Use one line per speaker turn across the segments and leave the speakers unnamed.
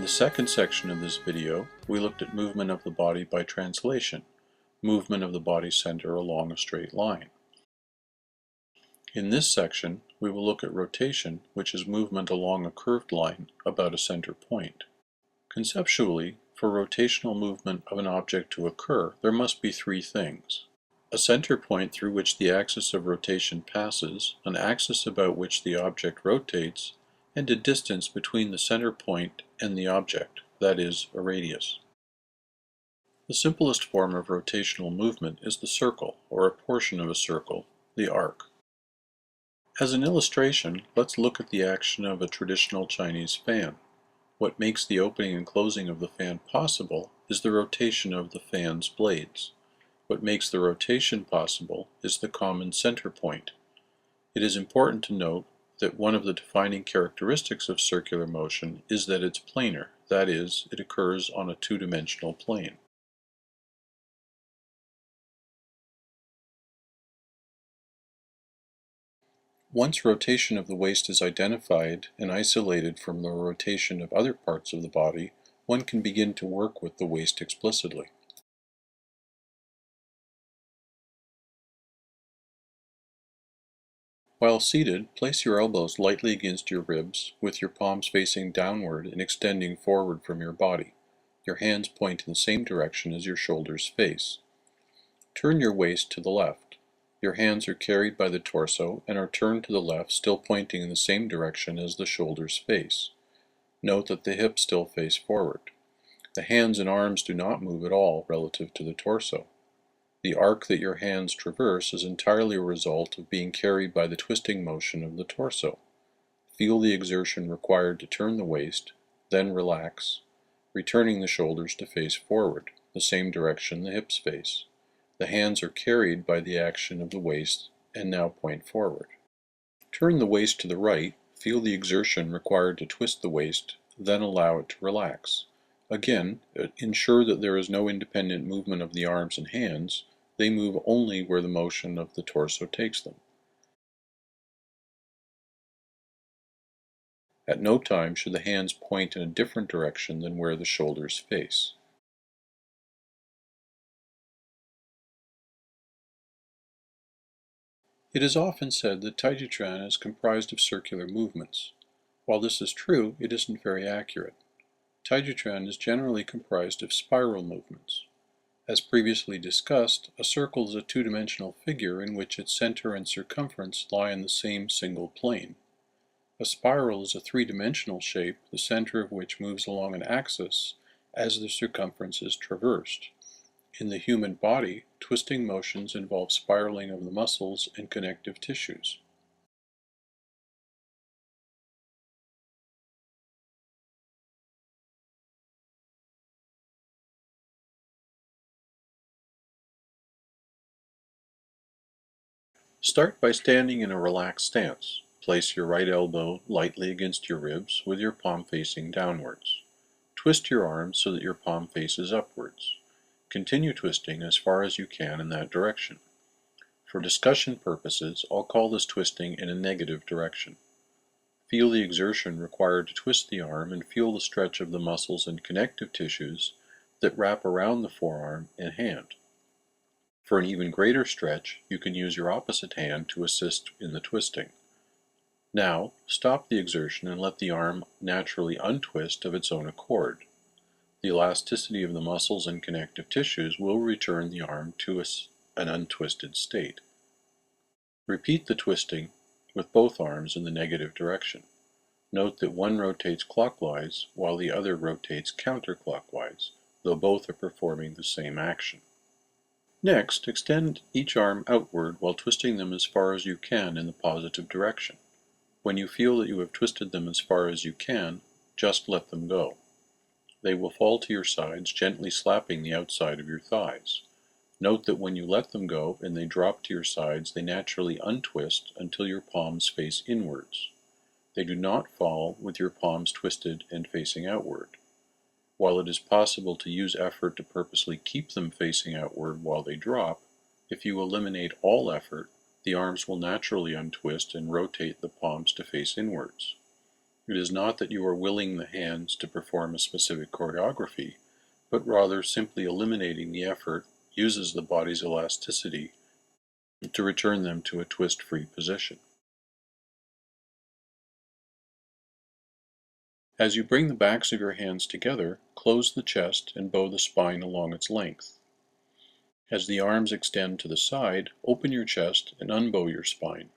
the second section of this video, we looked at movement of the body by translation, movement of the body center along a straight line. In this section, we will look at rotation, which is movement along a curved line about a center point. Conceptually, for rotational movement of an object to occur, there must be three things: a center point through which the axis of rotation passes, an axis about which the object rotates, and a distance between the center point and the object, that is, a radius. The simplest form of rotational movement is the circle, or a portion of a circle, the arc. As an illustration, let's look at the action of a traditional Chinese fan. What makes the opening and closing of the fan possible is the rotation of the fan's blades. What makes the rotation possible is the common center point. It is important to note that one of the defining characteristics of circular motion is that it's planar, that is, it occurs on a two-dimensional plane. Once rotation of the waist is identified and isolated from the rotation of other parts of the body, one can begin to work with the waist explicitly. While seated, place your elbows lightly against your ribs, with your palms facing downward and extending forward from your body. Your hands point in the same direction as your shoulders face. Turn your waist to the left. Your hands are carried by the torso and are turned to the left, still pointing in the same direction as the shoulders face. Note that the hips still face forward. The hands and arms do not move at all relative to the torso. The arc that your hands traverse is entirely a result of being carried by the twisting motion of the torso. Feel the exertion required to turn the waist, then relax, returning the shoulders to face forward, the same direction the hips face. The hands are carried by the action of the waist and now point forward. Turn the waist to the right, feel the exertion required to twist the waist, then allow it to relax. Again, ensure that there is no independent movement of the arms and hands. They move only where the motion of the torso takes them. At no time should the hands point in a different direction than where the shoulders face. It is often said that Taijiquan is comprised of circular movements. While this is true, it isn't very accurate. Taijiquan is generally comprised of spiral movements. As previously discussed, a circle is a two-dimensional figure in which its center and circumference lie in the same single plane. A spiral is a three-dimensional shape, the center of which moves along an axis as the circumference is traversed. In the human body, twisting motions involve spiraling of the muscles and connective tissues. Start by standing in a relaxed stance. Place your right elbow lightly against your ribs with your palm facing downwards. Twist your arms so that your palm faces upwards. Continue twisting as far as you can in that direction. For discussion purposes, I'll call this twisting in a negative direction. Feel the exertion required to twist the arm and feel the stretch of the muscles and connective tissues that wrap around the forearm and hand. For an even greater stretch, you can use your opposite hand to assist in the twisting. Now, stop the exertion and let the arm naturally untwist of its own accord. The elasticity of the muscles and connective tissues will return the arm to an untwisted state. Repeat the twisting with both arms in the negative direction. Note that one rotates clockwise while the other rotates counterclockwise, though both are performing the same action. Next, extend each arm outward while twisting them as far as you can in the positive direction. When you feel that you have twisted them as far as you can, just let them go. They will fall to your sides, gently slapping the outside of your thighs. Note that when you let them go and they drop to your sides, they naturally untwist until your palms face inwards. They do not fall with your palms twisted and facing outward. While it is possible to use effort to purposely keep them facing outward while they drop, if you eliminate all effort, the arms will naturally untwist and rotate the palms to face inwards. It is not that you are willing the hands to perform a specific choreography, but rather simply eliminating the effort uses the body's elasticity to return them to a twist-free position. As you bring the backs of your hands together, close the chest and bow the spine along its length. As the arms extend to the side, open your chest and unbow your spine.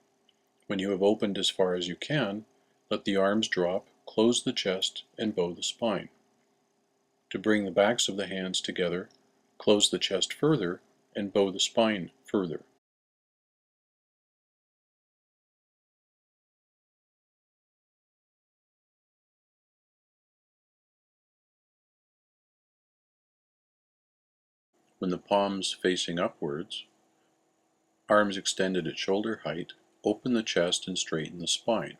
When you have opened as far as you can, let the arms drop, close the chest, and bow the spine. To bring the backs of the hands together, close the chest further and bow the spine further. When the palms facing upwards, arms extended at shoulder height, open the chest and straighten the spine.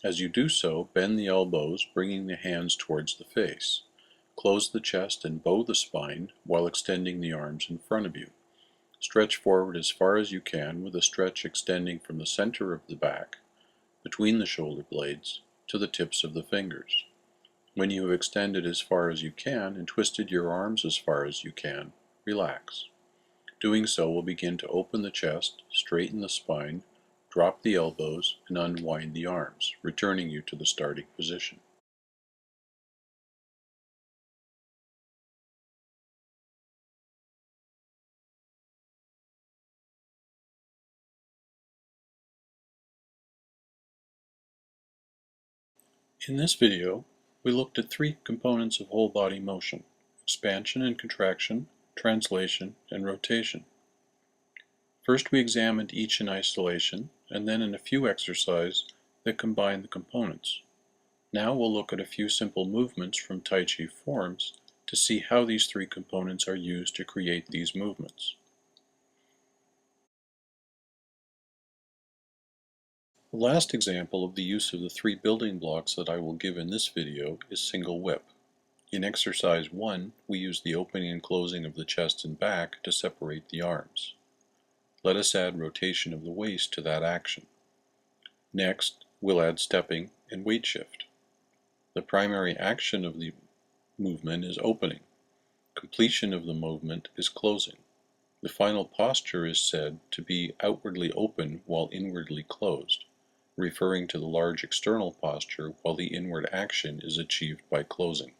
As you do so, bend the elbows, bringing the hands towards the face. Close the chest and bow the spine while extending the arms in front of you. Stretch forward as far as you can, with a stretch extending from the center of the back, between the shoulder blades, to the tips of the fingers. When you have extended as far as you can and twisted your arms as far as you can, relax. Doing so will begin to open the chest, straighten the spine, drop the elbows, and unwind the arms, returning you to the starting position. In this video, we looked at three components of whole body motion: expansion and contraction, translation, and rotation. First, we examined each in isolation, and then in a few exercises that combine the components. Now we'll look at a few simple movements from Taiji forms to see how these three components are used to create these movements. The last example of the use of the three building blocks that I will give in this video is single whip. In exercise 1, we use the opening and closing of the chest and back to separate the arms. Let us add rotation of the waist to that action. Next, we'll add stepping and weight shift. The primary action of the movement is opening. Completion of the movement is closing. The final posture is said to be outwardly open while inwardly closed, referring to the large external posture, while the inward action is achieved by closing.